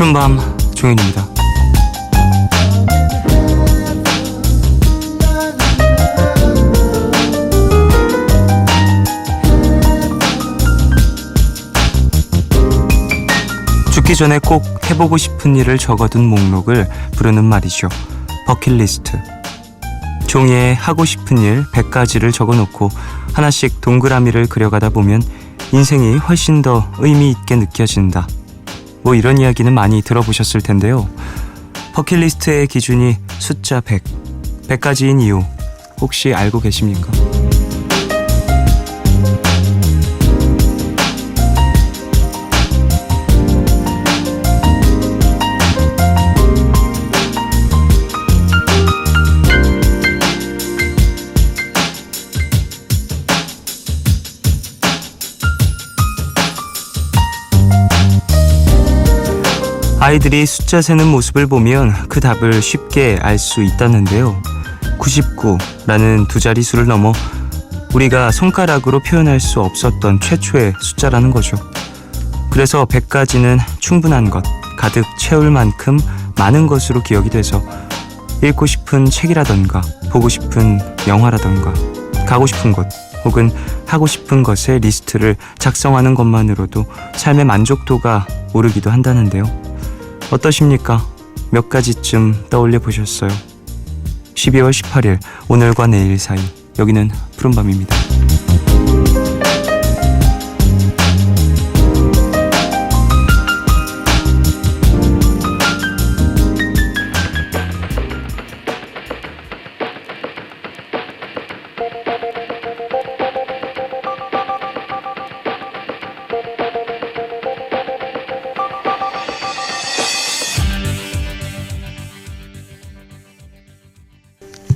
푸른밤 종현입니다. 죽기 전에 꼭 해보고 싶은 일을 적어둔 목록을 부르는 말이죠. 버킷리스트. 종이에 하고 싶은 일 100가지를 적어놓고 하나씩 동그라미를 그려가다 보면 인생이 훨씬 더 의미 있게 느껴진다. 뭐 이런 이야기는 많이 들어보셨을 텐데요. 버킷리스트의 기준이 숫자 100. 100가지인 이유 혹시 알고 계십니까? 아이들이 숫자 세는 모습을 보면 그 답을 쉽게 알 수 있다는데요. 99라는 두 자릿수를 넘어 우리가 손가락으로 표현할 수 없었던 최초의 숫자라는 거죠. 그래서 100가지는 충분한 것, 가득 채울 만큼 많은 것으로 기억이 돼서 읽고 싶은 책이라던가 보고 싶은 영화라던가 가고 싶은 곳 혹은 하고 싶은 것의 리스트를 작성하는 것만으로도 삶의 만족도가 오르기도 한다는데요. 어떠십니까? 몇 가지쯤 떠올려 보셨어요? 12월 18일 오늘과 내일 사이 여기는 푸른밤입니다.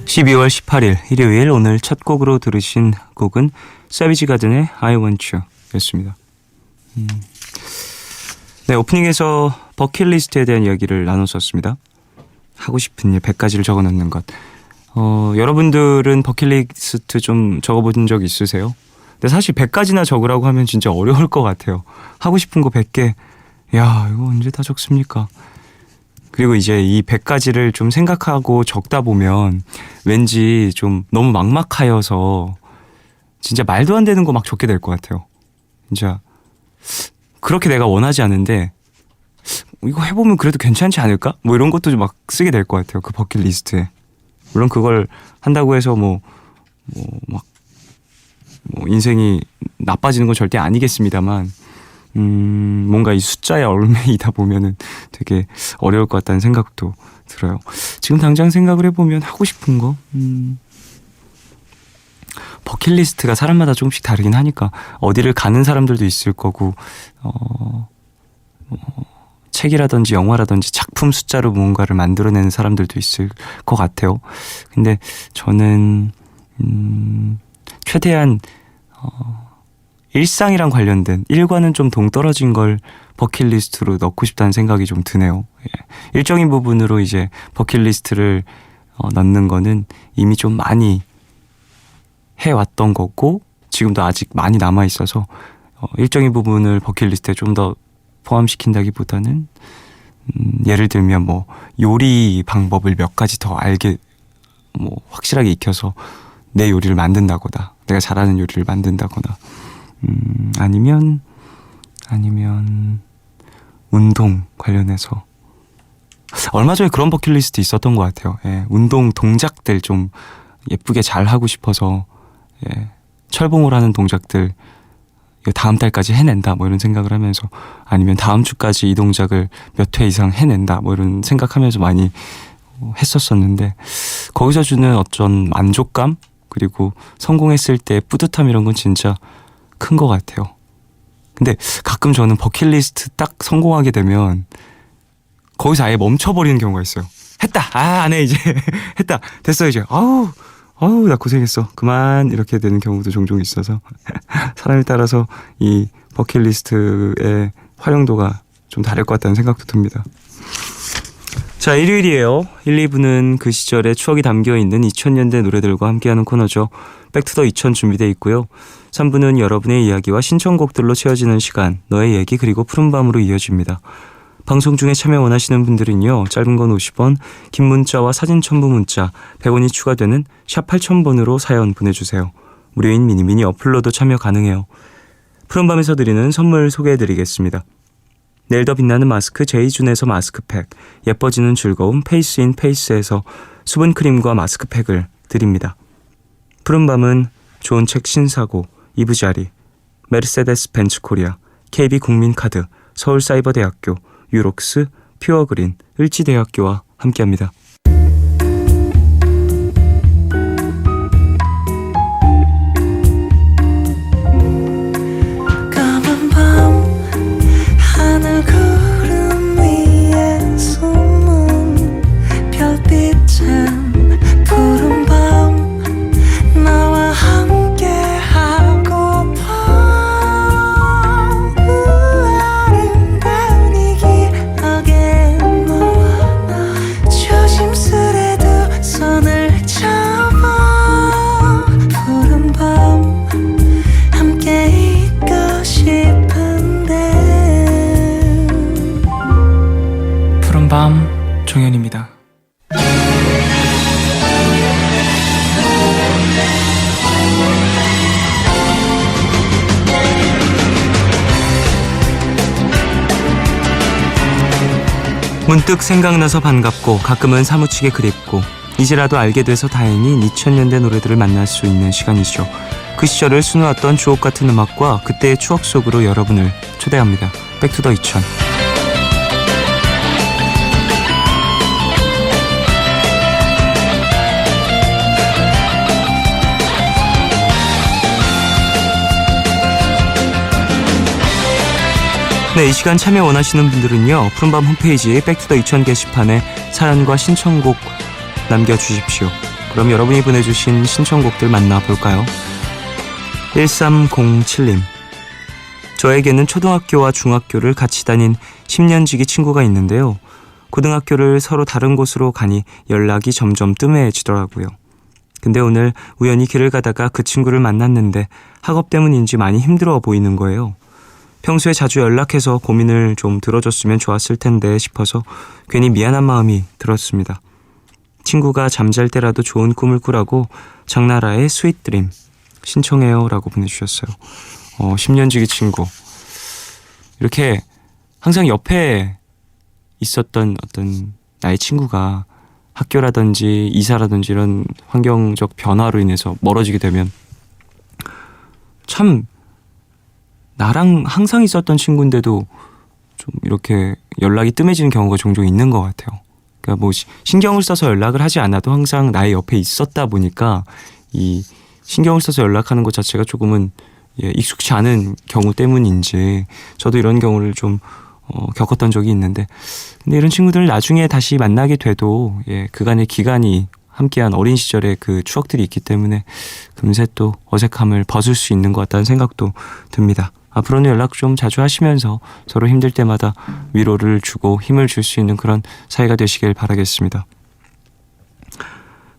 12월 18일 일요일 오늘 첫 곡으로 들으신 곡은 세비지 가든의 I Want You 였습니다. 네, 오프닝에서 버킷리스트에 대한 이야기를 나눴었습니다. 하고 싶은 일 100가지를 적어놓는 것. 여러분들은 버킷리스트 좀 적어본 적 있으세요? 근데 사실 100가지나 적으라고 하면 진짜 어려울 것 같아요. 하고 싶은 거 100개. 야, 이거 언제 다 적습니까? 그리고 이제 이 100가지를 좀 생각하고 적다 보면 왠지 좀 너무 막막하여서 진짜 말도 안 되는 거 막 적게 될 것 같아요. 진짜 그렇게 내가 원하지 않은데 이거 해보면 그래도 괜찮지 않을까? 뭐 이런 것도 막 쓰게 될 것 같아요. 그 버킷리스트에. 물론 그걸 한다고 해서 뭐 인생이 나빠지는 건 절대 아니겠습니다만 뭔가 이 숫자에 얽매이다 보면은 되게 어려울 것 같다는 생각도 들어요. 지금 당장 생각을 해보면 하고 싶은 거, 버킷리스트가 사람마다 조금씩 다르긴 하니까 어디를 가는 사람들도 있을 거고, 책이라든지 영화라든지 작품 숫자로 무언가를 만들어내는 사람들도 있을 것 같아요. 근데 저는 최대한 일상이랑 관련된 일과는 좀 동떨어진 걸 버킷리스트로 넣고 싶다는 생각이 좀 드네요. 일정인 부분으로 이제 버킷리스트를 넣는 거는 이미 좀 많이 해왔던 거고 지금도 아직 많이 남아있어서 일정인 부분을 버킷리스트에 좀 더 포함시킨다기보다는 예를 들면 뭐 요리 방법을 몇 가지 더 알게 뭐 확실하게 익혀서 내 요리를 만든다거나 내가 잘하는 요리를 만든다거나 아니면 운동 관련해서 얼마 전에 그런 버킷리스트 있었던 것 같아요. 예, 운동 동작들 좀 예쁘게 잘 하고 싶어서 철봉을 하는 동작들 이거 다음 달까지 해낸다 뭐 이런 생각을 하면서 아니면 다음 주까지 이 동작을 몇 회 이상 해낸다 뭐 이런 생각하면서 많이 했었었는데 거기서 주는 어떤 만족감 그리고 성공했을 때 뿌듯함 이런 건 진짜 큰 것 같아요. 근데 가끔 저는 버킷리스트 딱 성공하게 되면 거기서 아예 멈춰버리는 경우가 있어요. 했다! 안 해 이제. 했다! 됐어 이제. 아우 나 고생했어. 그만 이렇게 되는 경우도 종종 있어서 사람에 따라서 이 버킷리스트의 활용도가 좀 다를 것 같다는 생각도 듭니다. 자, 일요일이에요. 1, 2부는 그 시절의 추억이 담겨있는 2000년대 노래들과 함께하는 코너죠. 백투더 2000 준비되어 있고요. 3부는 여러분의 이야기와 신청곡들로 채워지는 시간, 너의 얘기 그리고 푸른밤으로 이어집니다. 방송 중에 참여 원하시는 분들은요. 짧은 건 50원, 긴 문자와 사진 첨부 문자 100원이 추가되는 샵 8000번으로 사연 보내주세요. 무료인 미니미니 어플로도 참여 가능해요. 푸른밤에서 드리는 선물 소개해드리겠습니다. 내일 더 빛나는 마스크 제이준에서 마스크팩, 예뻐지는 즐거움 페이스인 페이스에서 수분크림과 마스크팩을 드립니다. 푸른밤은 좋은 책 신사고, 이부자리, 메르세데스 벤츠 코리아, KB국민카드, 서울사이버대학교, 유록스, 퓨어그린, 을지대학교와 함께합니다. 밤 종현입니다. 문득 생각나서 반갑고 가끔은 사무치게 그립고 이제라도 알게 돼서 다행인 2000년대 노래들을 만날 수 있는 시간이죠. 그 시절을 수놓았던 주옥같은 음악과 그때의 추억 속으로 여러분을 초대합니다. 백투더 2000. 네, 이 시간 참여 원하시는 분들은요. 푸른밤 홈페이지 백투더 2000 게시판에 사연과 신청곡 남겨주십시오. 그럼 여러분이 보내주신 신청곡들 만나볼까요? 1307님. 저에게는 초등학교와 중학교를 같이 다닌 10년지기 친구가 있는데요. 고등학교를 서로 다른 곳으로 가니 연락이 점점 뜸해지더라고요. 근데 오늘 우연히 길을 가다가 그 친구를 만났는데 학업 때문인지 많이 힘들어 보이는 거예요. 평소에 자주 연락해서 고민을 좀 들어줬으면 좋았을 텐데 싶어서 괜히 미안한 마음이 들었습니다. 친구가 잠잘 때라도 좋은 꿈을 꾸라고 장나라의 스윗 드림 신청해요 라고 보내주셨어요. 10년지기 친구. 이렇게 항상 옆에 있었던 어떤 나의 친구가 학교라든지 이사라든지 이런 환경적 변화로 인해서 멀어지게 되면 참 나랑 항상 있었던 친구인데도 좀 이렇게 연락이 뜸해지는 경우가 종종 있는 것 같아요. 그러니까 뭐 신경을 써서 연락을 하지 않아도 항상 나의 옆에 있었다 보니까 이 신경을 써서 연락하는 것 자체가 조금은 익숙치 않은 경우 때문인지 저도 이런 경우를 좀 겪었던 적이 있는데, 근데 이런 친구들을 나중에 다시 만나게 돼도 그간의 기간이 함께한 어린 시절의 그 추억들이 있기 때문에 금세 또 어색함을 벗을 수 있는 것 같다는 생각도 듭니다. 앞으로는 연락 좀 자주 하시면서 서로 힘들 때마다 위로를 주고 힘을 줄 수 있는 그런 사이가 되시길 바라겠습니다.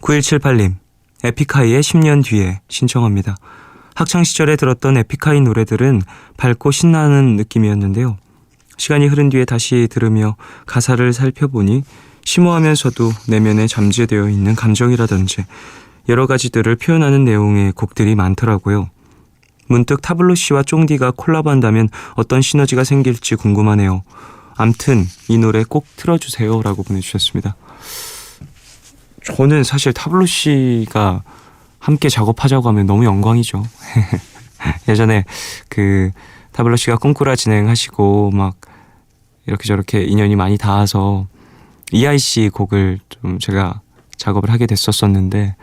9178님, 에픽하이의 10년 뒤에 신청합니다. 학창시절에 들었던 에픽하이 노래들은 밝고 신나는 느낌이었는데요. 시간이 흐른 뒤에 다시 들으며 가사를 살펴보니 심오하면서도 내면에 잠재되어 있는 감정이라든지 여러 가지들을 표현하는 내용의 곡들이 많더라고요. 문득 타블로 씨와 쫑디가 콜라보한다면 어떤 시너지가 생길지 궁금하네요. 암튼 이 노래 꼭 틀어주세요 라고 보내주셨습니다. 저는 사실 타블로 씨가 함께 작업하자고 하면 너무 영광이죠. 예전에 그 타블로 씨가 꿈꾸라 진행하시고 막 이렇게 저렇게 인연이 많이 닿아서 EIC 곡을 좀 제가 작업을 하게 됐었는데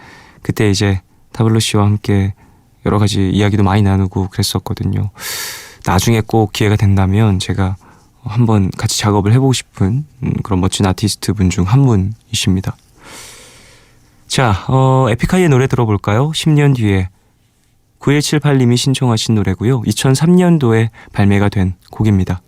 그때 이제 타블로 씨와 함께 여러 가지 이야기도 많이 나누고 그랬었거든요. 나중에 꼭 기회가 된다면 제가 한번 같이 작업을 해보고 싶은 그런 멋진 아티스트 분 중 한 분이십니다. 자, 에픽하이의 노래 들어볼까요? 10년 뒤에. 9178님이 신청하신 노래고요. 2003년도에 발매가 된 곡입니다.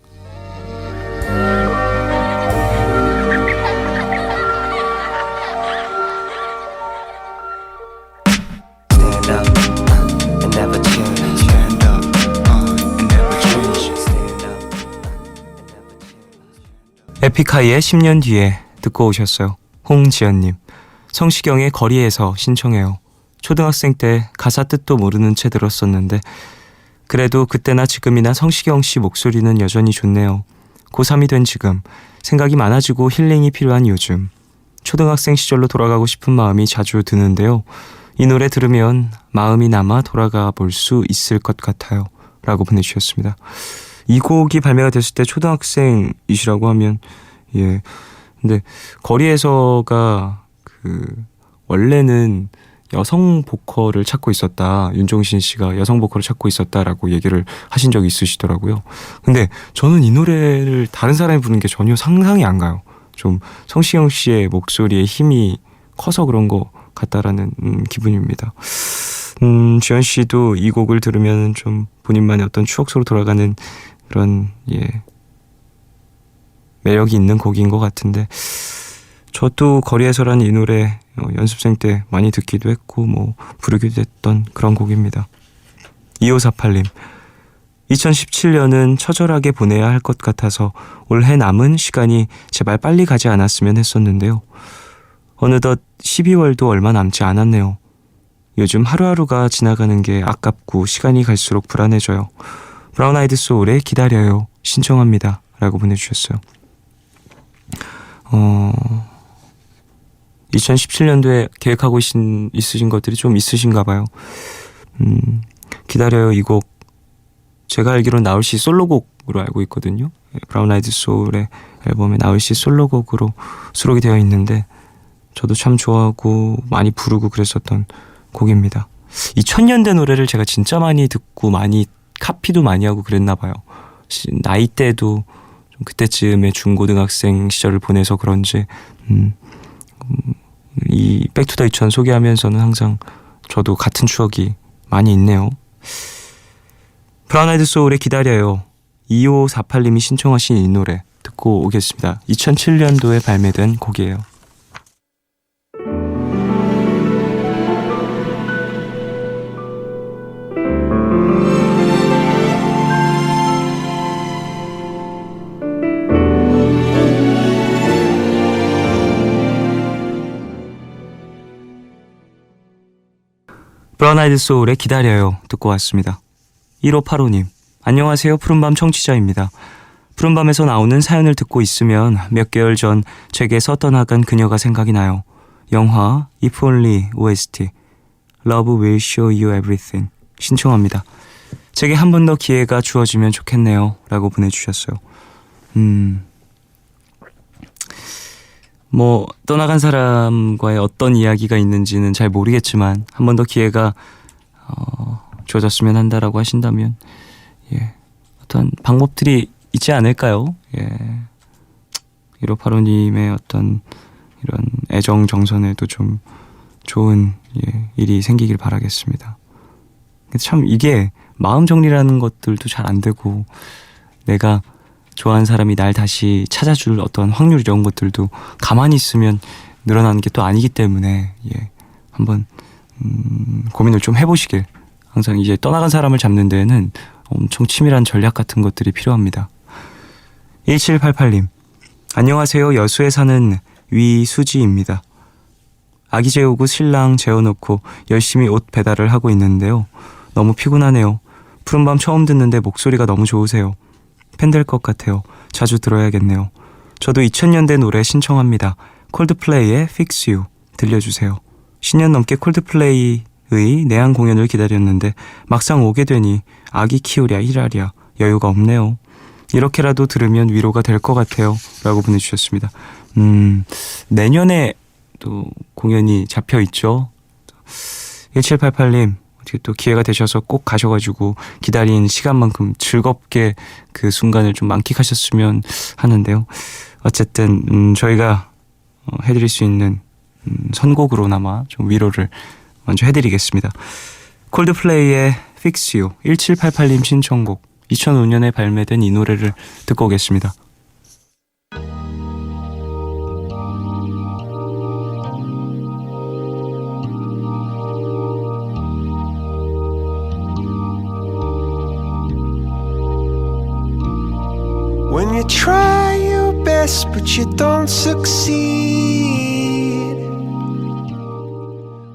에픽하이의 10년 뒤에 듣고 오셨어요. 홍지연님. 성시경의 거리에서 신청해요. 초등학생 때 가사 뜻도 모르는 채 들었었는데 그래도 그때나 지금이나 성시경 씨 목소리는 여전히 좋네요. 고3이 된 지금 생각이 많아지고 힐링이 필요한 요즘 초등학생 시절로 돌아가고 싶은 마음이 자주 드는데요. 이 노래 들으면 마음이 남아 돌아가 볼 수 있을 것 같아요. 라고 보내주셨습니다. 이 곡이 발매가 됐을 때 초등학생이시라고 하면 근데 거리에서가 원래는 여성 보컬을 찾고 있었다. 윤종신 씨가 여성 보컬을 찾고 있었다라고 얘기를 하신 적이 있으시더라고요. 근데 저는 이 노래를 다른 사람이 부르는 게 전혀 상상이 안 가요. 좀 성시경 씨의 목소리의 힘이 커서 그런 것 같다라는 기분입니다. 지연 씨도 이 곡을 들으면 좀 본인만의 어떤 추억 속으로 돌아가는 그런 매력이 있는 곡인 것 같은데 저도 거리에서라는 이 노래 연습생 때 많이 듣기도 했고 부르기도 했던 그런 곡입니다. 2548님 2017년은 처절하게 보내야 할 것 같아서 올해 남은 시간이 제발 빨리 가지 않았으면 했었는데요. 어느덧 12월도 얼마 남지 않았네요. 요즘 하루하루가 지나가는 게 아깝고 시간이 갈수록 불안해져요. 브라운 아이드 소울의 기다려요 신청합니다 라고 보내주셨어요. 2017년도에 계획하고 있으신 것들이 좀 있으신가 봐요. 기다려요 이 곡 제가 알기로는 나울씨 솔로곡으로 알고 있거든요. 브라운 아이드 소울의 앨범에 나울씨 솔로곡으로 수록이 되어 있는데 저도 참 좋아하고 많이 부르고 그랬었던 곡입니다. 2000년대 노래를 제가 진짜 많이 듣고 많이 카피도 많이 하고 그랬나 봐요. 나이대도 좀 그때쯤에 중고등학생 시절을 보내서 그런지 이 백투더 2000 소개하면서는 항상 저도 같은 추억이 많이 있네요. 브라운 아이드 소울의 기다려요 2548님이 신청하신 이 노래 듣고 오겠습니다. 2007년도에 발매된 곡이에요. 브라운 아이드 소울의 기다려요 듣고 왔습니다. 1585님 안녕하세요. 푸른밤 청취자입니다. 푸른밤에서 나오는 사연을 듣고 있으면 몇 개월 전 제게서 떠나간 그녀가 생각이 나요. 영화 If Only OST Love Will Show You Everything 신청합니다. 제게 한 번 더 기회가 주어지면 좋겠네요 라고 보내주셨어요. 떠나간 사람과의 어떤 이야기가 있는지는 잘 모르겠지만 한 번 더 기회가 주어졌으면 한다라고 하신다면 어떤 방법들이 있지 않을까요? 1585님의 어떤 이런 애정 정선에도 좀 좋은 일이 생기길 바라겠습니다. 참 이게 마음 정리라는 것들도 잘 안 되고 내가 좋아하는 사람이 날 다시 찾아줄 어떤 확률 이런 것들도 가만히 있으면 늘어나는 게 또 아니기 때문에 한번 고민을 좀 해보시길. 항상 이제 떠나간 사람을 잡는 데에는 엄청 치밀한 전략 같은 것들이 필요합니다. 1788님 안녕하세요. 여수에 사는 위수지입니다. 아기 재우고 신랑 재워놓고 열심히 옷 배달을 하고 있는데요. 너무 피곤하네요. 푸른밤 처음 듣는데 목소리가 너무 좋으세요. 팬 될 것 같아요. 자주 들어야겠네요. 저도 2000년대 노래 신청합니다. 콜드플레이의 Fix You 들려주세요. 10년 넘게 콜드플레이의 내한 공연을 기다렸는데 막상 오게 되니 아기 키우랴 일하랴 여유가 없네요. 이렇게라도 들으면 위로가 될 것 같아요 라고 보내주셨습니다. 내년에 또 공연이 잡혀있죠. 1788님 어떻게 또 기회가 되셔서 꼭 가셔가지고 기다린 시간만큼 즐겁게 그 순간을 좀 만끽하셨으면 하는데요. 어쨌든 저희가 해드릴 수 있는 선곡으로나마 좀 위로를 먼저 해드리겠습니다. 콜드플레이의 Fix You 1788님 신청곡 2005년에 발매된 이 노래를 듣고 오겠습니다. When you try your best best, but you don't succeed.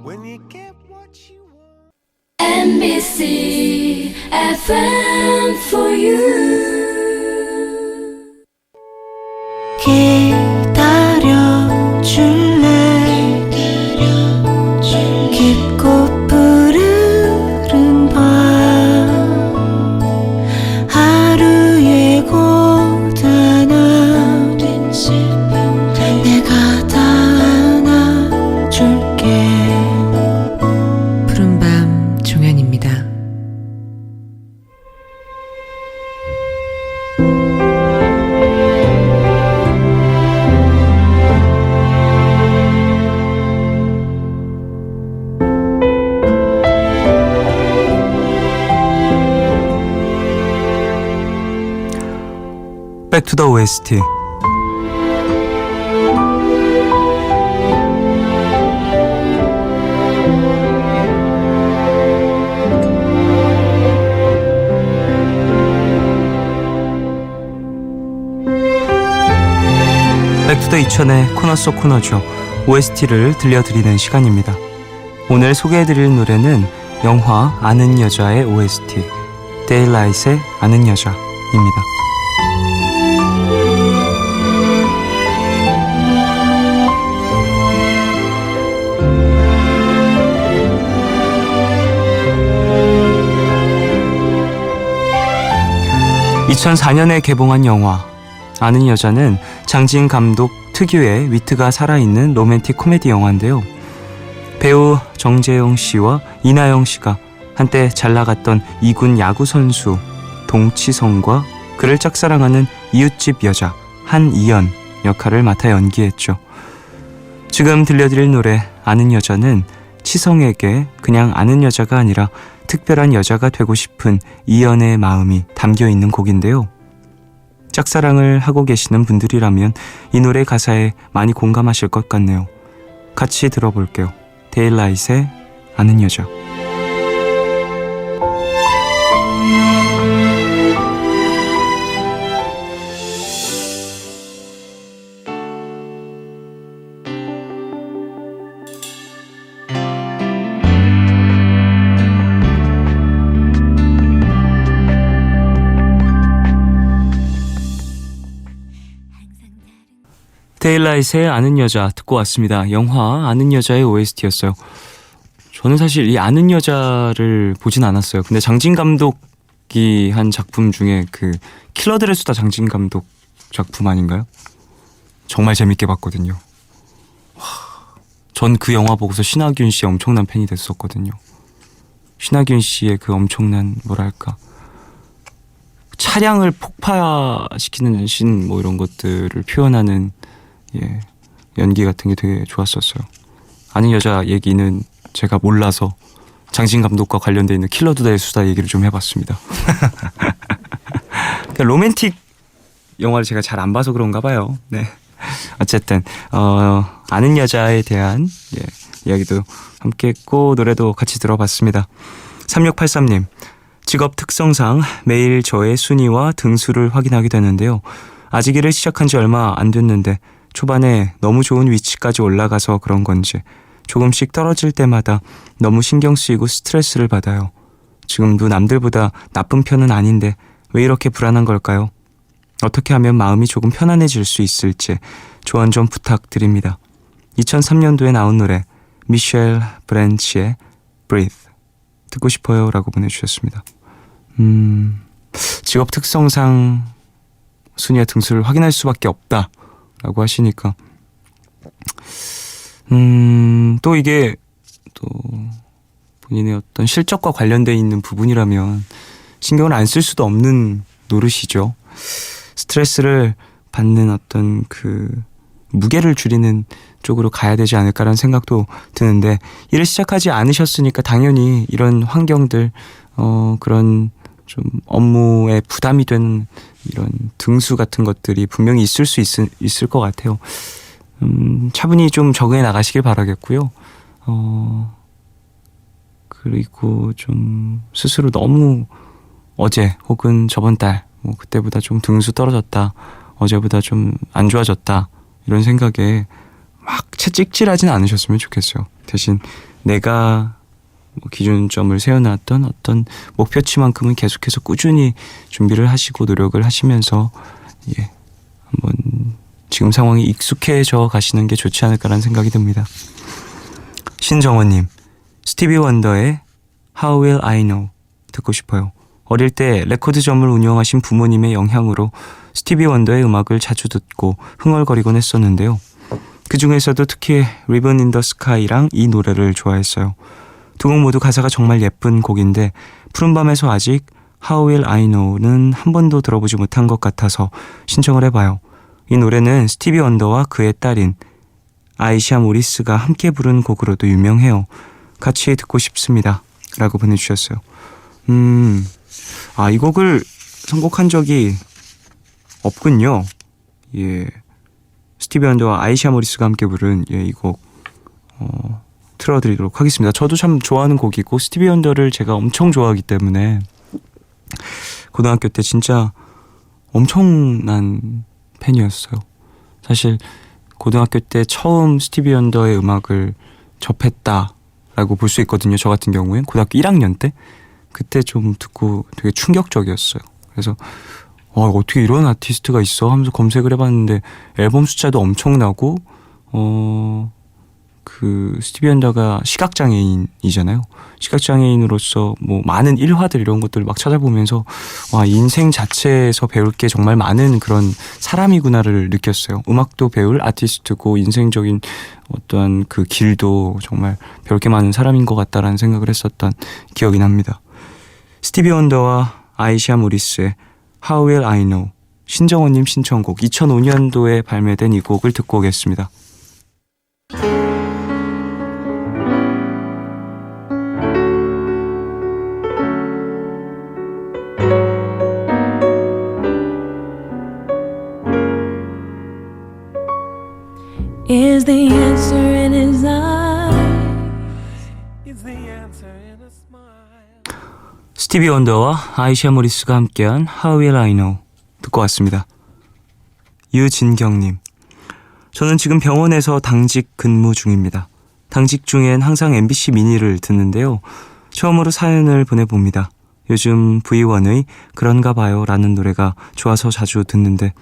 When you get what you want. MBC FM for you. 기다려줄래 깊고 푸르른 밤 하루의 고단함 내가 다 안아줄게. 푸른밤 종현입니다. 백투더 OST. 백투더 2000의 코너 속 코너죠. OST를 들려드리는 시간입니다. 오늘 소개해드릴 노래는 영화 아는 여자의 OST 데일라이트의 아는 여자입니다. (2004년에) 개봉한 영화 아는 여자는 장진 감독 특유의 위트가 살아있는 로맨틱 코미디 영화인데요. 배우 정재영 씨와 이나영 씨가 한때 잘나갔던 이군 야구 선수 동치성과 그를 짝사랑하는 이웃집 여자 한이연 역할을 맡아 연기했죠. 지금 들려드릴 노래 아는 여자는 치성에게 그냥 아는 여자가 아니라 특별한 여자가 되고 싶은 이연의 마음이 담겨있는 곡인데요. 짝사랑을 하고 계시는 분들이라면 이 노래 가사에 많이 공감하실 것 같네요. 같이 들어볼게요. 데일라이트의 아는 여자. 데일라이트의 아는 여자 듣고 왔습니다. 영화 아는 여자의 OST였어요. 저는 사실 이 아는 여자를 보진 않았어요. 근데 장진 감독이 한 작품 중에 그 킬러들의 수다 장진 감독 작품 아닌가요? 정말 재밌게 봤거든요. 전 그 영화 보고서 신하균 씨의 엄청난 팬이 됐었거든요. 신하균 씨의 그 엄청난 뭐랄까 차량을 폭파시키는 신 뭐 이런 것들을 표현하는 연기 같은 게 되게 좋았었어요. 아는 여자 얘기는 제가 몰라서 장진 감독과 관련되어 있는 킬러들의 수다 얘기를 좀 해봤습니다. 그러니까 로맨틱 영화를 제가 잘 안 봐서 그런가 봐요. 네. 어쨌든 아는 여자에 대한 이야기도 함께 했고 노래도 같이 들어봤습니다. 3683님, 직업 특성상 매일 저의 순위와 등수를 확인하게 되는데요. 아직 일을 시작한 지 얼마 안 됐는데 초반에 너무 좋은 위치까지 올라가서 그런 건지 조금씩 떨어질 때마다 너무 신경 쓰이고 스트레스를 받아요. 지금도 남들보다 나쁜 편은 아닌데 왜 이렇게 불안한 걸까요? 어떻게 하면 마음이 조금 편안해질 수 있을지 조언 좀 부탁드립니다. 2003년도에 나온 노래 미셸 브랜치의 Breathe 듣고 싶어요 라고 보내주셨습니다. 직업 특성상 순위와 등수를 확인할 수밖에 없다 라고 하시니까 또 이게 또 본인의 어떤 실적과 관련되어 있는 부분이라면 신경을 안 쓸 수도 없는 노릇이죠. 스트레스를 받는 어떤 그 무게를 줄이는 쪽으로 가야 되지 않을까라는 생각도 드는데 일을 시작하지 않으셨으니까 당연히 이런 환경들 그런 좀 업무에 부담이 되는 이런 등수 같은 것들이 분명히 있을 수 있을 것 같아요. 차분히 좀 적응해 나가시길 바라겠고요. 그리고 좀 스스로 너무 어제 혹은 저번 달 뭐 그때보다 좀 등수 떨어졌다 어제보다 좀 안 좋아졌다 이런 생각에 막 채찍질하진 않으셨으면 좋겠어요. 대신 내가 뭐 기준점을 세워놨던 어떤 목표치만큼은 계속해서 꾸준히 준비를 하시고 노력을 하시면서 한번 지금 상황이 익숙해져 가시는 게 좋지 않을까라는 생각이 듭니다. 신정원님, 스티비 원더의 How Will I Know 듣고 싶어요. 어릴 때 레코드점을 운영하신 부모님의 영향으로 스티비 원더의 음악을 자주 듣고 흥얼거리곤 했었는데요. 그 중에서도 특히 Ribbon in the Sky랑 이 노래를 좋아했어요. 두 곡 모두 가사가 정말 예쁜 곡인데 푸른밤에서 아직 How Will I Know는 한 번도 들어보지 못한 것 같아서 신청을 해봐요. 이 노래는 스티비 원더와 그의 딸인 아이샤 모리스가 함께 부른 곡으로도 유명해요. 같이 듣고 싶습니다 라고 보내주셨어요. 이 곡을 선곡한 적이 없군요. 스티비 원더와 아이샤 모리스가 함께 부른 이 곡 틀어드리도록 하겠습니다. 저도 참 좋아하는 곡이고 스티비 원더를 제가 엄청 좋아하기 때문에 고등학교 때 진짜 엄청난 팬이었어요. 사실 고등학교 때 처음 스티비 원더의 음악을 접했다라고 볼 수 있거든요. 저 같은 경우엔 고등학교 1학년 때 그때 좀 듣고 되게 충격적이었어요. 그래서 어떻게 이런 아티스트가 있어 하면서 검색을 해봤는데 앨범 숫자도 엄청나고 그 스티비 원더가 시각장애인이잖아요. 시각장애인으로서 뭐 많은 일화들 이런 것들을 막 찾아보면서 인생 자체에서 배울 게 정말 많은 그런 사람이구나를 느꼈어요. 음악도 배울 아티스트고 인생적인 어떠한 그 길도 정말 배울 게 많은 사람인 것 같다라는 생각을 했었던 기억이 납니다. 스티비 원더와 아이샤 모리스의 How Will I Know, 신정원님 신청곡 2005년도에 발매된 이 곡을 듣고 오겠습니다. Is the answer in his eyes? Is the answer in a smile? 스티비 원더와 아이샤 모리스가 함께한 How Will I Know 듣고 왔습니다. 유진경님, 저는 지금 병원에서 당직 근무 중입니다. 당직 중엔 항상 MBC 미니를 듣는데요. 처음으로 사연을 보내봅니다. 요즘 V1의 그런가 봐요 라는 노래가 좋아서 자주 듣는데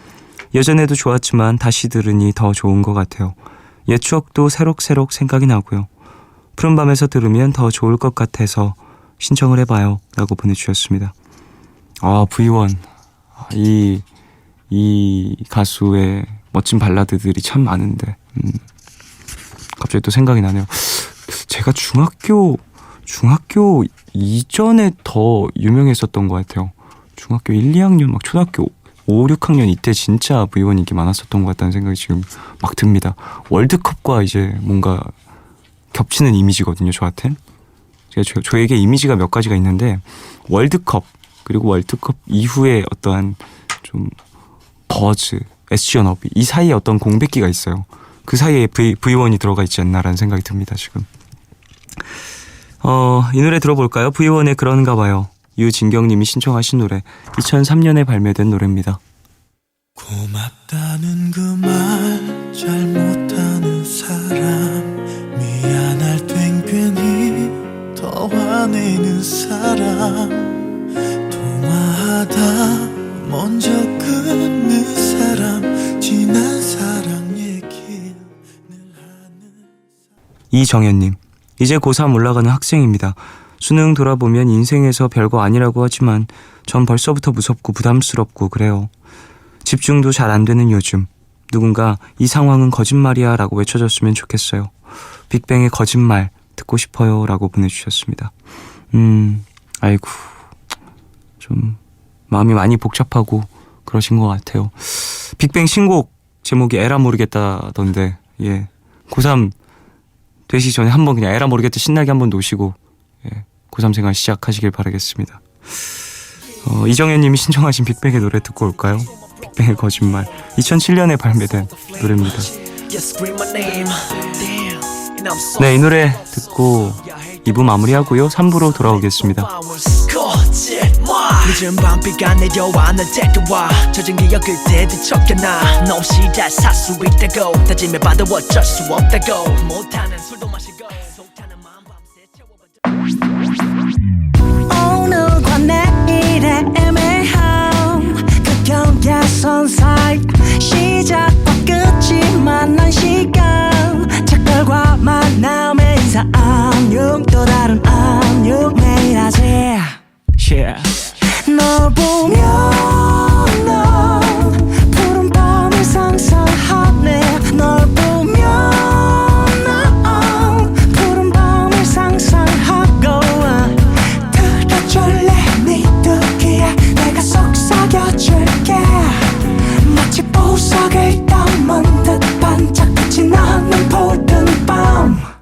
예전에도 좋았지만 다시 들으니 더 좋은 것 같아요. 옛 추억도 새록새록 생각이 나고요. 푸른밤에서 들으면 더 좋을 것 같아서 신청을 해봐요 라고 보내주셨습니다. V1 이 가수의 멋진 발라드들이 참 많은데 갑자기 또 생각이 나네요. 제가 중학교 이전에 더 유명했었던 것 같아요. 중학교 1, 2학년 막 초등학교 5, 6학년 이때 진짜 V1 인기 많았었던 것 같다는 생각이 지금 막 듭니다. 월드컵과 이제 뭔가 겹치는 이미지거든요, 저한텐. 저에게 이미지가 몇 가지가 있는데 월드컵 그리고 월드컵 이후에 어떠한 좀 버즈, SG워너비 이 사이에 어떤 공백기가 있어요. 그 사이에 V1이 들어가 있지 않나라는 생각이 듭니다, 지금. 이 노래 들어볼까요? V1의 그런가 봐요. 유진경님이 신청하신 노래 2003년에 발매된 노래입니다. 고맙다는 그 말 잘 못하는 사람 미안할 땐 괜히 더 화내는 사람 통화하다 먼저 끊는 사람 지난 사랑 얘기 늘 하는 이정현님, 이제 고3 올라가는 학생입니다. 수능 돌아보면 인생에서 별거 아니라고 하지만 전 벌써부터 무섭고 부담스럽고 그래요. 집중도 잘 안 되는 요즘 누군가 이 상황은 거짓말이야 라고 외쳐줬으면 좋겠어요. 빅뱅의 거짓말 듣고 싶어요 라고 보내주셨습니다. 아이고 좀 마음이 많이 복잡하고 그러신 것 같아요. 빅뱅 신곡 제목이 에라 모르겠다던데 고3 되시기 전에 한번 그냥 에라 모르겠다 신나게 한번 노시고 고3 생활 시작하시길 바라겠습니다. 이정현님이 신청하신 빅뱅의 노래 듣고 올까요? 빅뱅의 거짓말 2007년에 발매된 노래입니다. 네, 이 노래 듣고 2부 마무리하고요 3부로 돌아오겠습니다. 늦은 밤비가 내려와 널 데려와 젖은 기억을 되뒤척여놔 너 없이 잘 살 수 있다고 다짐해봐도 어쩔 수 없다고 못하는 술도 마시고 속타는 마음 밤새 채워봐도 오늘과 내일의 애매함 그 경계선 사이 시작과 끝이 만난 시간 작별과 만남의 인사 안녕 또 다른 안녕 매일 하지 널 보면 난 푸른 밤을 상상하네 널 보면 난 푸른 밤을 상상하고 들어줄래 네 두기에 내가 속삭여줄게 마치 보석을 담은 듯 반짝빛이 나는 푸른 밤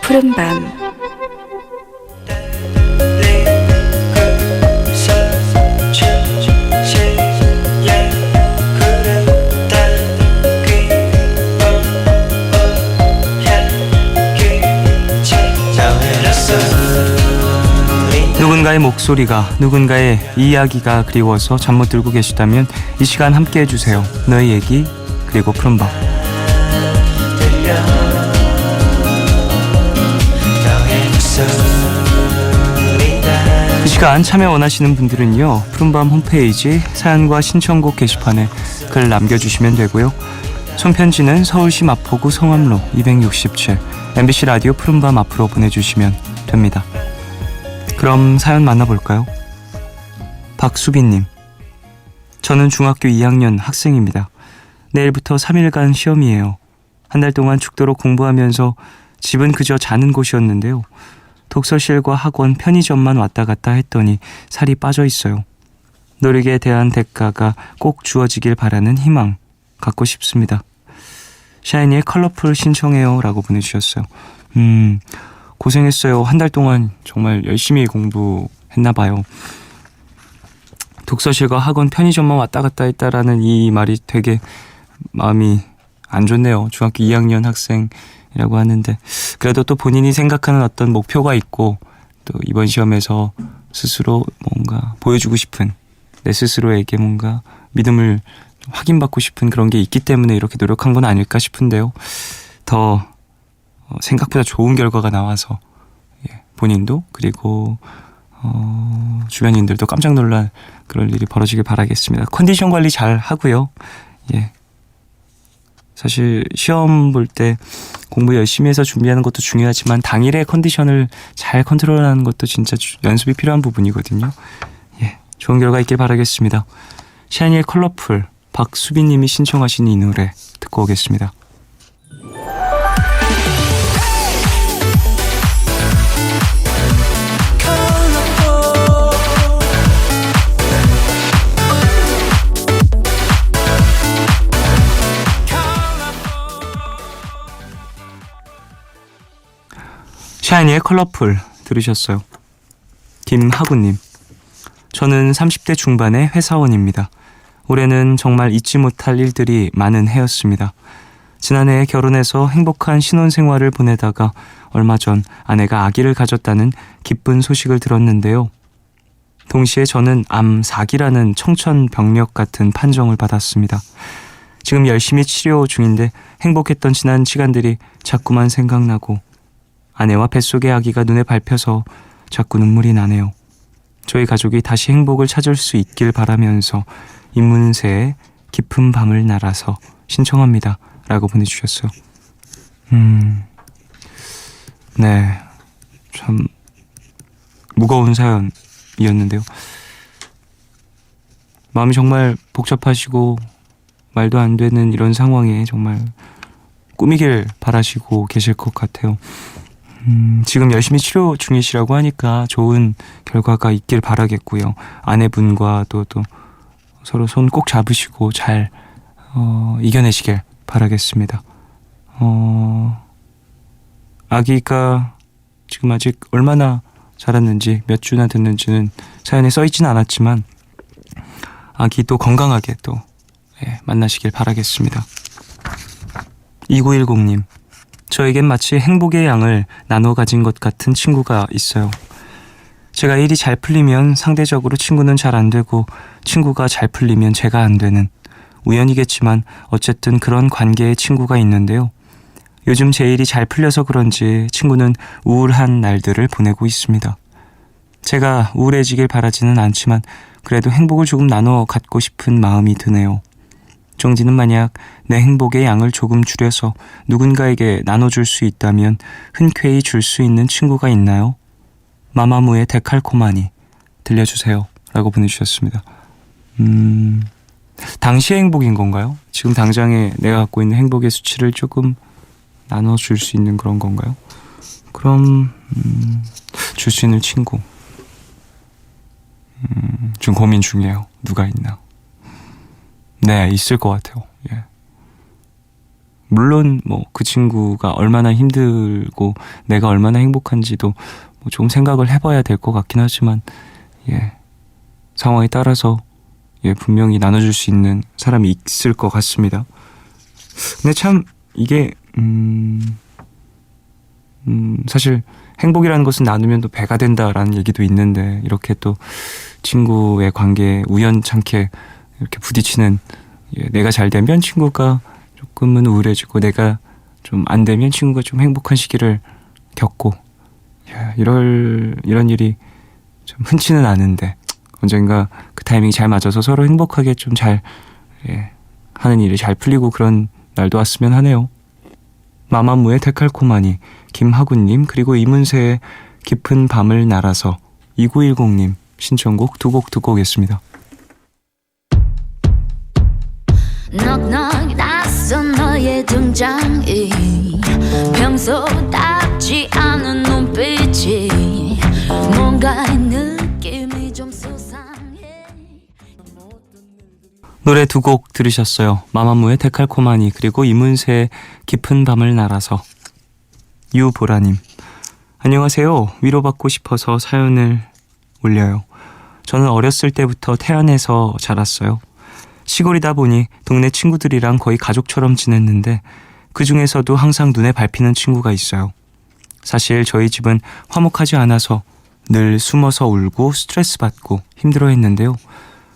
푸른 밤 누군가의 목소리가, 누군가의 이야기가 그리워서 잠 못 들고 계시다면 이 시간 함께 해주세요. 너의 얘기 그리고 푸른밤. 이 시간 참여 원하시는 분들은요, 푸른밤 홈페이지 사연과 신청곡 게시판에 글 남겨주시면 되고요. 손편지는 서울시 마포구 성암로 267 MBC 라디오 푸른밤 앞으로 보내주시면 됩니다. 그럼 사연 만나볼까요? 박수빈님, 저는 중학교 2학년 학생입니다. 내일부터 3일간 시험이에요. 한 달 동안 죽도록 공부하면서 집은 그저 자는 곳이었는데요. 독서실과 학원, 편의점만 왔다 갔다 했더니 살이 빠져 있어요. 노력에 대한 대가가 꼭 주어지길 바라는 희망 갖고 싶습니다. 샤이니의 컬러풀 신청해요 라고 보내주셨어요. 고생했어요. 한 달 동안 정말 열심히 공부했나봐요. 독서실과 학원, 편의점만 왔다 갔다 했다라는 이 말이 되게 마음이 안 좋네요. 중학교 2학년 학생이라고 하는데 그래도 또 본인이 생각하는 어떤 목표가 있고 또 이번 시험에서 스스로 뭔가 보여주고 싶은 내 스스로에게 뭔가 믿음을 확인받고 싶은 그런 게 있기 때문에 이렇게 노력한 건 아닐까 싶은데요. 더 생각보다 좋은 결과가 나와서 본인도 그리고 주변인들도 깜짝 놀랄 그럴 일이 벌어지길 바라겠습니다. 컨디션 관리 잘 하고요. 사실 시험 볼 때 공부 열심히 해서 준비하는 것도 중요하지만 당일의 컨디션을 잘 컨트롤하는 것도 진짜 연습이 필요한 부분이거든요. 좋은 결과 있길 바라겠습니다. 샤이니의 컬러풀, 박수빈님이 신청하신 이 노래 듣고 오겠습니다. 샤이니의 컬러풀 들으셨어요. 김하구님, 저는 30대 중반의 회사원입니다. 올해는 정말 잊지 못할 일들이 많은 해였습니다. 지난해 결혼해서 행복한 신혼생활을 보내다가 얼마 전 아내가 아기를 가졌다는 기쁜 소식을 들었는데요. 동시에 저는 암 4기라는 청천벽력 같은 판정을 받았습니다. 지금 열심히 치료 중인데 행복했던 지난 시간들이 자꾸만 생각나고 아내와 뱃속의 아기가 눈에 밟혀서 자꾸 눈물이 나네요. 저희 가족이 다시 행복을 찾을 수 있길 바라면서 이문세의 깊은 밤을 날아서 신청합니다 라고 보내주셨어요. 네, 참 무거운 사연이었는데요. 마음이 정말 복잡하시고 말도 안 되는 이런 상황에 정말 꾸미길 바라시고 계실 것 같아요. 지금 열심히 치료 중이시라고 하니까 좋은 결과가 있길 바라겠고요. 아내분과 또 서로 손 꼭 잡으시고 잘 이겨내시길 바라겠습니다. 아기가 지금 아직 얼마나 자랐는지 몇 주나 됐는지는 사연에 써있진 않았지만 아기 또 건강하게 또 만나시길 바라겠습니다. 2910님, 저에겐 마치 행복의 양을 나눠 가진 것 같은 친구가 있어요. 제가 일이 잘 풀리면 상대적으로 친구는 잘 안 되고 친구가 잘 풀리면 제가 안 되는, 우연이겠지만 어쨌든 그런 관계의 친구가 있는데요. 요즘 제 일이 잘 풀려서 그런지 친구는 우울한 날들을 보내고 있습니다. 제가 우울해지길 바라지는 않지만 그래도 행복을 조금 나눠 갖고 싶은 마음이 드네요. 종디는 만약 내 행복의 양을 조금 줄여서 누군가에게 나눠줄 수 있다면 흔쾌히 줄 수 있는 친구가 있나요? 마마무의 데칼코마니 들려주세요 라고 보내주셨습니다. 당시의 행복인 건가요? 지금 당장에 내가 갖고 있는 행복의 수치를 조금 나눠줄 수 있는 그런 건가요? 그럼 줄 수 있는 친구 좀 고민 중이에요. 누가 있나? 네, 있을 것 같아요. 예. 물론 뭐 그 친구가 얼마나 힘들고 내가 얼마나 행복한지도 뭐 좀 생각을 해봐야 될 것 같긴 하지만 상황에 따라서 분명히 나눠줄 수 있는 사람이 있을 것 같습니다. 근데 참 이게 사실 행복이라는 것은 나누면 또 배가 된다라는 얘기도 있는데 이렇게 또 친구의 관계에 우연찮게 이렇게 부딪히는 내가 잘 되면 친구가 조금은 우울해지고 내가 좀 안 되면 친구가 좀 행복한 시기를 겪고 이런 일이 좀 흔치는 않은데 언젠가 그 타이밍이 잘 맞아서 서로 행복하게 좀 잘 하는 일이 잘 풀리고 그런 날도 왔으면 하네요. 마마무의 데칼코마니, 김하군님, 그리고 이문세의 깊은 밤을 날아서, 2910님 신청곡 두 곡 듣고 오겠습니다. 넉넉 낯선 너의 등장이 평소답지 않은 눈빛이 뭔가 느낌이 좀 수상해. 노래 두 곡 들으셨어요. 마마무의 데칼코마니 그리고 이문세의 깊은 밤을 날아서. 유보라님, 안녕하세요. 위로받고 싶어서 사연을 올려요. 저는 어렸을 때부터 태안에서 자랐어요. 시골이다 보니 동네 친구들이랑 거의 가족처럼 지냈는데 그 중에서도 항상 눈에 밟히는 친구가 있어요. 사실 저희 집은 화목하지 않아서 늘 숨어서 울고 스트레스 받고 힘들어했는데요.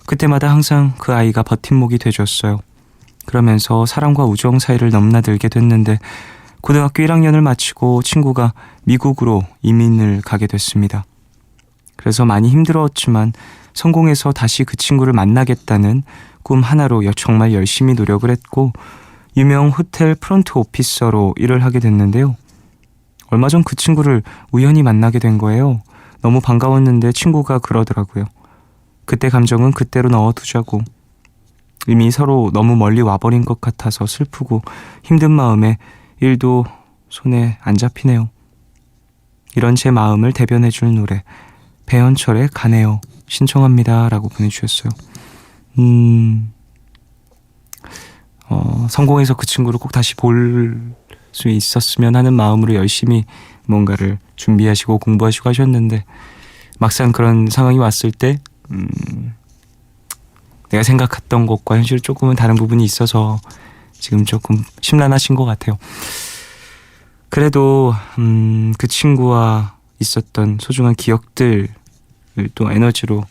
그때마다 항상 그 아이가 버팀목이 돼줬어요. 그러면서 사랑과 우정 사이를 넘나들게 됐는데 고등학교 1학년을 마치고 친구가 미국으로 이민을 가게 됐습니다. 그래서 많이 힘들었지만 성공해서 다시 그 친구를 만나겠다는 꿈 하나로 정말 열심히 노력을 했고 유명 호텔 프론트 오피서로 일을 하게 됐는데요. 얼마 전 그 친구를 우연히 만나게 된 거예요. 너무 반가웠는데 친구가 그러더라고요. 그때 감정은 그때로 넣어두자고. 이미 서로 너무 멀리 와버린 것 같아서 슬프고 힘든 마음에 일도 손에 안 잡히네요. 이런 제 마음을 대변해줄 노래 배현철의 가네요 신청합니다 라고 보내주셨어요. 성공해서 그 친구를 꼭 다시 볼 수 있었으면 하는 마음으로 열심히 뭔가를 준비하시고 공부하시고 하셨는데 막상 그런 상황이 왔을 때 내가 생각했던 것과 현실이 조금은 다른 부분이 있어서 지금 조금 심란하신 것 같아요. 그래도 그 친구와 있었던 소중한 기억들을 또 에너지로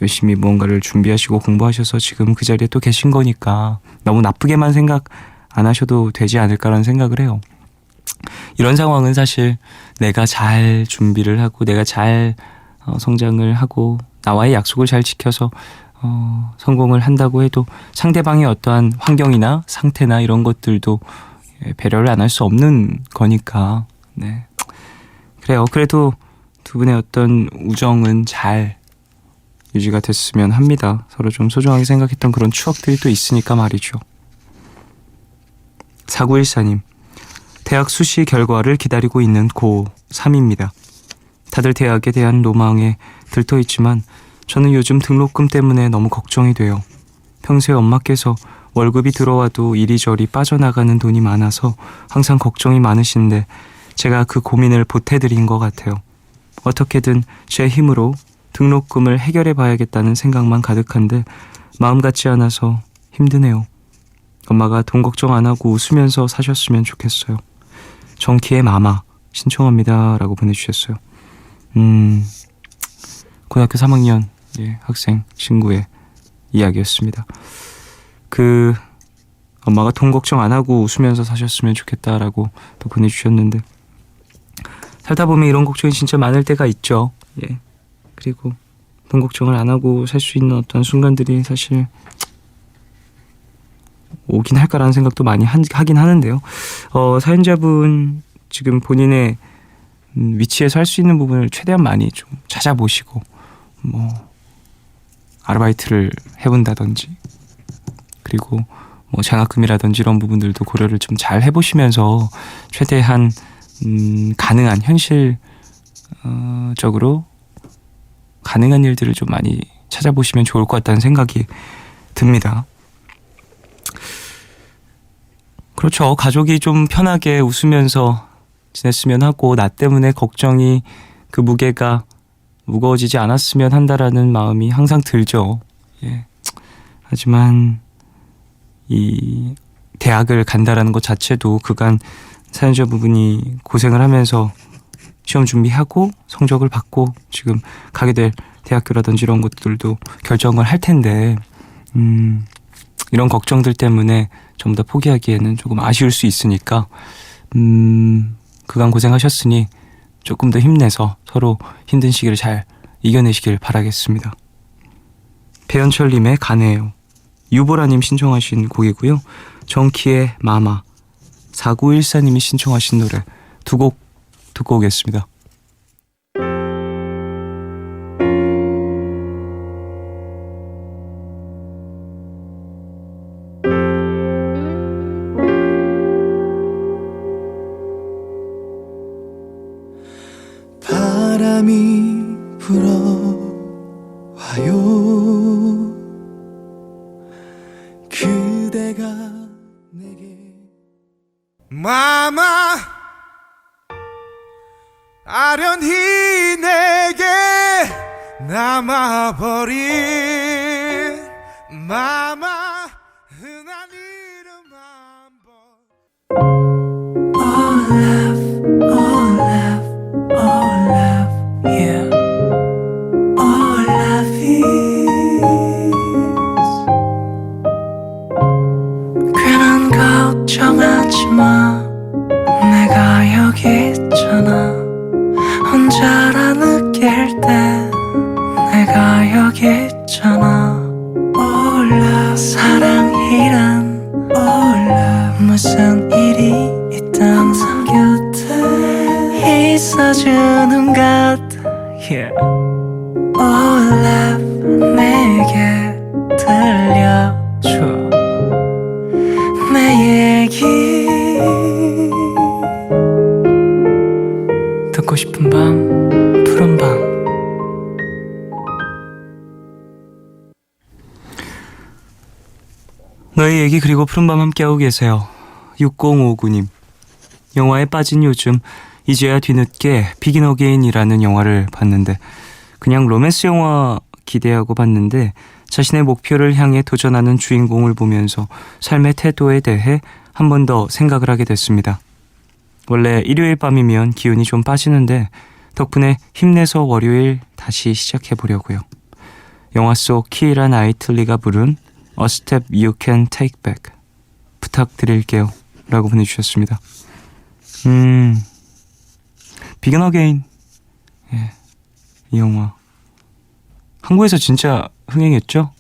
열심히 무언가를 준비하시고 공부하셔서 지금 그 자리에 또 계신 거니까 너무 나쁘게만 생각 안 하셔도 되지 않을까라는 생각을 해요. 이런 상황은 사실 내가 잘 준비를 하고 내가 잘 성장을 하고 나와의 약속을 잘 지켜서 성공을 한다고 해도 상대방의 어떠한 환경이나 상태나 이런 것들도 배려를 안 할 수 없는 거니까 그래요. 그래도 두 분의 어떤 우정은 잘 유지가 됐으면 합니다. 서로 좀 소중하게 생각했던 그런 추억들이 또 있으니까 말이죠. 4914님, 대학 수시 결과를 기다리고 있는 고3입니다. 다들 대학에 대한 로망에 들떠있지만 저는 요즘 등록금 때문에 너무 걱정이 돼요. 평소에 엄마께서 월급이 들어와도 이리저리 빠져나가는 돈이 많아서 항상 걱정이 많으신데 제가 그 고민을 보태드린 것 같아요. 어떻게든 제 힘으로 등록금을 해결해 봐야겠다는 생각만 가득한데 마음 같지 않아서 힘드네요. 엄마가 돈 걱정 안 하고 웃으면서 사셨으면 좋겠어요. 정키의 마마 신청합니다 라고 보내주셨어요. 고등학교 3학년 학생 친구의 이야기였습니다. 엄마가 돈 걱정 안 하고 웃으면서 사셨으면 좋겠다라고 또 보내주셨는데 살다 보면 이런 걱정이 진짜 많을 때가 있죠. 그리고 돈 걱정을 안 하고 살 수 있는 어떤 순간들이 사실 오긴 할까라는 생각도 많이 하긴 하는데요. 사연자분 지금 본인의 위치에서 할 수 있는 부분을 최대한 많이 좀 찾아보시고 아르바이트를 해본다든지 그리고 장학금이라든지 이런 부분들도 고려를 좀 잘 해보시면서 최대한 가능한 현실적으로 가능한 일들을 좀 많이 찾아보시면 좋을 것 같다는 생각이 듭니다. 그렇죠. 가족이 좀 편하게 웃으면서 지냈으면 하고 나 때문에 걱정이 그 무게가 무거워지지 않았으면 한다라는 마음이 항상 들죠. 하지만 이 대학을 간다라는 것 자체도 그간 사연자 부분이 고생을 하면서 시험 준비하고 성적을 받고 지금 가게 될 대학교라든지 이런 것들도 결정을 할 텐데 이런 걱정들 때문에 전부 다 포기하기에는 조금 아쉬울 수 있으니까 그간 고생하셨으니 조금 더 힘내서 서로 힘든 시기를 잘 이겨내시길 바라겠습니다. 배현철님의 가네요. 유보라님 신청하신 곡이고요. 정키의 마마 4914님이 신청하신 노래 두 곡 듣고 오겠습니다. 바람이 불어와요. 그대가 내게 마마 아련히 내게 남아버린 마마 흔한 이름 한번 All love, all love, all love, yeah. All love is 괜한 걱정하지 마. 내가 여기 있잖아. 혼자라 느낄 때 내가 여기 있잖아. All love, 사랑이란 all love. 무슨 일이 있든 항상 곁에 있어주는 것 yeah. All love 내게 들려줘 내 얘기 듣고 싶은 밤 푸른 밤 너의 얘기 그리고 푸른밤 함께하고 계세요. 6059님 영화에 빠진 요즘 이제야 뒤늦게 비긴 어게인이라는 영화를 봤는데 그냥 로맨스 영화 기대하고 봤는데 자신의 목표를 향해 도전하는 주인공을 보면서 삶의 태도에 대해 한 번 더 생각을 하게 됐습니다. 원래 일요일 밤이면 기운이 좀 빠지는데 덕분에 힘내서 월요일 다시 시작해보려고요. 영화 속 키이라 나이틀리가 부른 A Step You Can Take Back 부탁드릴게요 라고 보내주셨습니다. 비긴 어게인 이 영화 한국에서 진짜 흥행했죠?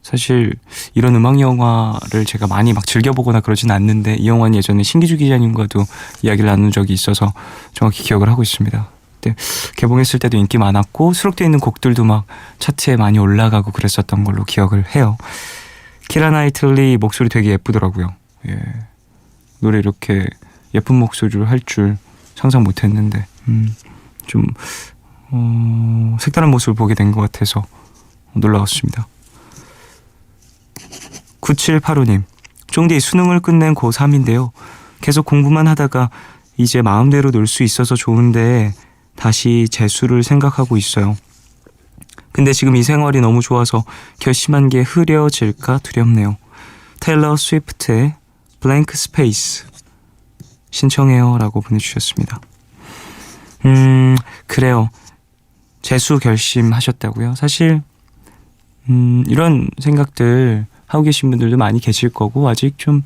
사실 이런 음악 영화를 제가 많이 막 즐겨보거나 그러진 않는데 이 영화는 예전에 신기주 기자님과도 이야기를 나눈 적이 있어서 정확히 기억을 하고 있습니다. 그때 개봉했을 때도 인기 많았고 수록되어 있는 곡들도 막 차트에 많이 올라가고 그랬었던 걸로 기억을 해요. 키라 나이틀리 목소리 되게 예쁘더라고요. 노래 이렇게 예쁜 목소리를 할 줄 상상 못했는데 좀 색다른 모습을 보게 된 것 같아서 놀라웠습니다. 9785님 쫑디 수능을 끝낸 고3인데요. 계속 공부만 하다가 이제 마음대로 놀 수 있어서 좋은데 다시 재수를 생각하고 있어요. 근데 지금 이 생활이 너무 좋아서 결심한 게 흐려질까 두렵네요. 테일러 스위프트의 블랭크 스페이스 신청해요 라고 보내주셨습니다. 그래요. 재수 결심하셨다고요? 사실 이런 생각들 하고 계신 분들도 많이 계실 거고 아직 좀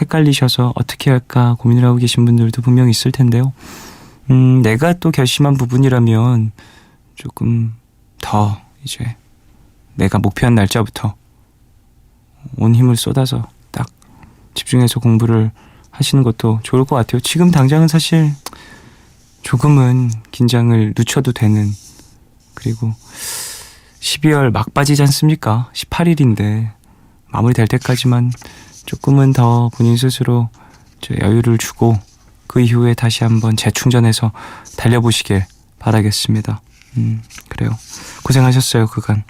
헷갈리셔서 어떻게 할까 고민을 하고 계신 분들도 분명히 있을 텐데요. 내가 또 결심한 부분이라면 조금 더 이제 내가 목표한 날짜부터 온 힘을 쏟아서 딱 집중해서 공부를 하시는 것도 좋을 것 같아요. 지금 당장은 사실 조금은 긴장을 늦춰도 되는, 그리고 12월 막바지지 않습니까? 18일인데 마무리될 때까지만 조금은 더 본인 스스로 여유를 주고 그 이후에 다시 한번 재충전해서 달려보시길 바라겠습니다. 그래요. 고생하셨어요, 그간.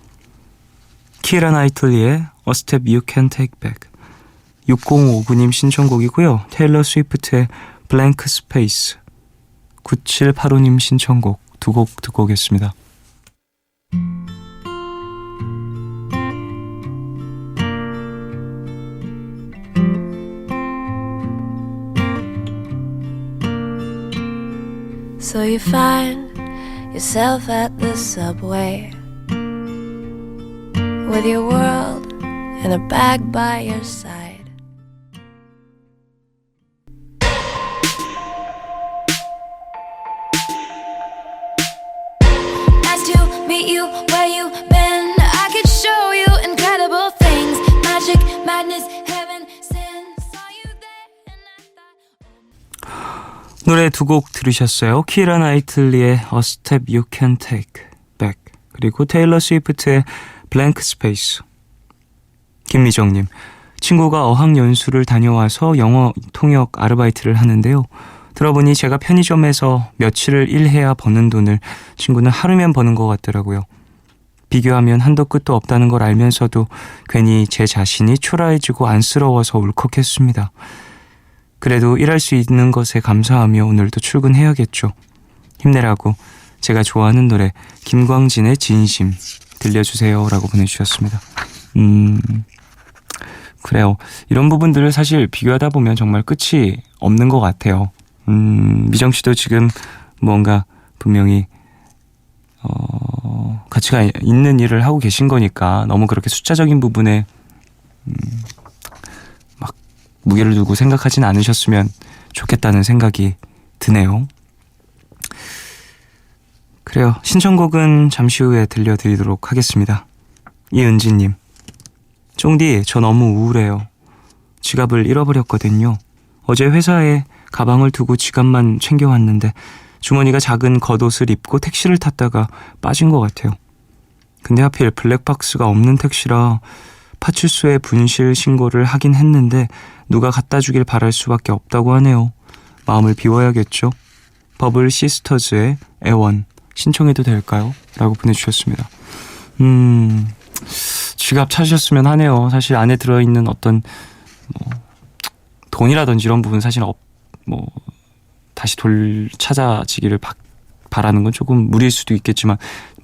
키라 나이틀리의 A Step You Can Take Back 6059님 신청곡이고요. 테일러 스위프트의 Blank Space 9785님 신청곡 두 곡 듣고 오겠습니다. So you find yourself at the subway with your world in a bag by your side. Nice to meet you where you been. I could show you incredible things. Magic, madness, heaven, sin. Saw you there and I thought 노래 두 곡 들으셨어요. 키라 나이틀리의 A Step You Can Take Back 그리고 테일러 스위프트의 Blank Space. 김미정님, 친구가 어학연수를 다녀와서 영어 통역 아르바이트를 하는데요. 들어보니 제가 편의점에서 며칠을 일해야 버는 돈을 친구는 하루면 버는 것 같더라고요. 비교하면 한도 끝도 없다는 걸 알면서도 괜히 제 자신이 초라해지고 안쓰러워서 울컥했습니다. 그래도 일할 수 있는 것에 감사하며 오늘도 출근해야겠죠. 힘내라고 제가 좋아하는 노래 김광진의 진심 들려주세요 라고 보내주셨습니다. 그래요. 이런 부분들을 사실 비교하다 보면 정말 끝이 없는 것 같아요. 미정씨도 지금 뭔가 분명히 가치가 있는 일을 하고 계신 거니까 너무 그렇게 숫자적인 부분에 막 무게를 두고 생각하진 않으셨으면 좋겠다는 생각이 드네요. 그래요. 신청곡은 잠시 후에 들려드리도록 하겠습니다. 이은지님, 쫑디, 저 너무 우울해요. 지갑을 잃어버렸거든요. 어제 회사에 가방을 두고 지갑만 챙겨왔는데 주머니가 작은 겉옷을 입고 택시를 탔다가 빠진 것 같아요. 근데 하필 블랙박스가 없는 택시라 파출소에 분실 신고를 하긴 했는데 누가 갖다 주길 바랄 수밖에 없다고 하네요. 마음을 비워야겠죠. 버블 시스터즈의 애원 신청해도 될까요? 라고 보내주셨습니다. 지갑 찾으셨으면 하네요. 사실 안에 들어있는 어떤 돈이라든지 이런 부분 사실 다시 찾아지기를 바라는 건 조금 무리일 수도 있겠지만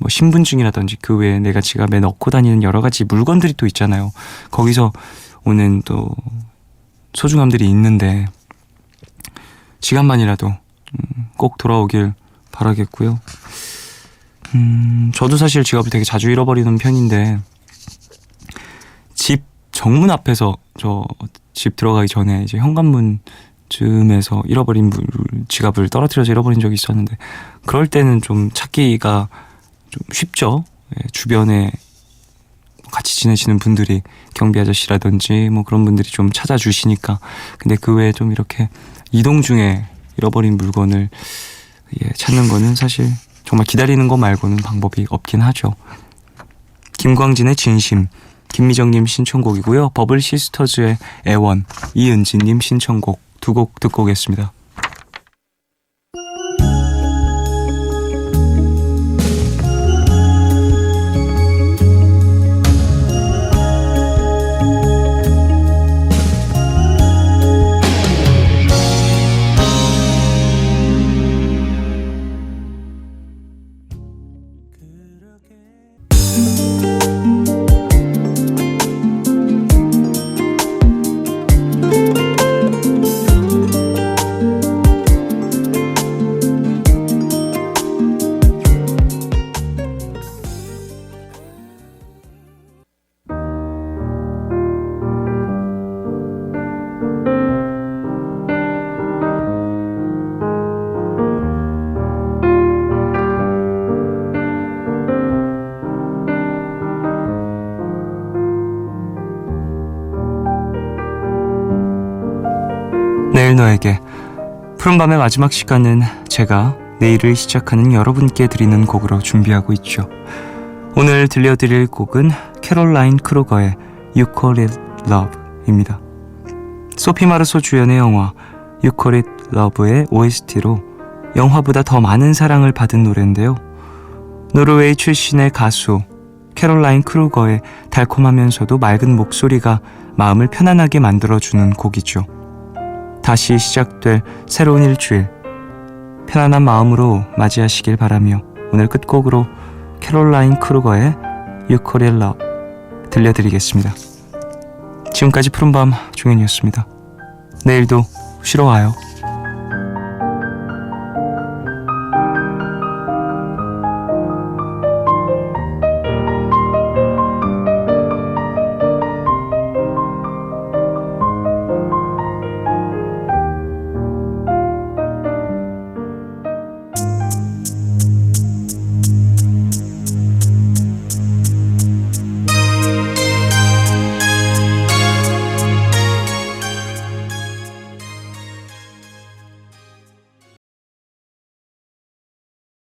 신분증이라든지 그 외에 내가 지갑에 넣고 다니는 여러 가지 물건들이 또 있잖아요. 거기서 오는 또 소중함들이 있는데 지갑만이라도 꼭 돌아오길 바라겠고요. 저도 사실 지갑을 되게 자주 잃어버리는 편인데 집 정문 앞에서 저 집 들어가기 전에 이제 현관문쯤에서 잃어버린 지갑을 떨어뜨려서 잃어버린 적이 있었는데 그럴 때는 좀 찾기가 좀 쉽죠. 주변에 같이 지내시는 분들이 경비 아저씨라든지 그런 분들이 좀 찾아주시니까. 근데 그 외에 좀 이렇게 이동 중에 잃어버린 물건을 찾는 거는 사실 정말 기다리는 거 말고는 방법이 없긴 하죠. 김광진의 진심, 김미정님 신청곡이고요. 버블 시스터즈의 애원, 이은지님 신청곡 두 곡 듣고 오겠습니다. 내일 너에게. 푸른밤의 마지막 시간은 제가 내일을 시작하는 여러분께 드리는 곡으로 준비하고 있죠. 오늘 들려드릴 곡은 캐롤라인 크루거의 You Call It Love입니다. 소피 마르소 주연의 영화 You Call It Love의 OST로 영화보다 더 많은 사랑을 받은 노래인데요. 노르웨이 출신의 가수 캐롤라인 크루거의 달콤하면서도 맑은 목소리가 마음을 편안하게 만들어주는 곡이죠. 다시 시작될 새로운 일주일, 편안한 마음으로 맞이하시길 바라며 오늘 끝곡으로 캐롤라인 크루거의 You Call It Love 들려드리겠습니다. 지금까지 푸른밤 종현이었습니다. 내일도 쉬러 와요.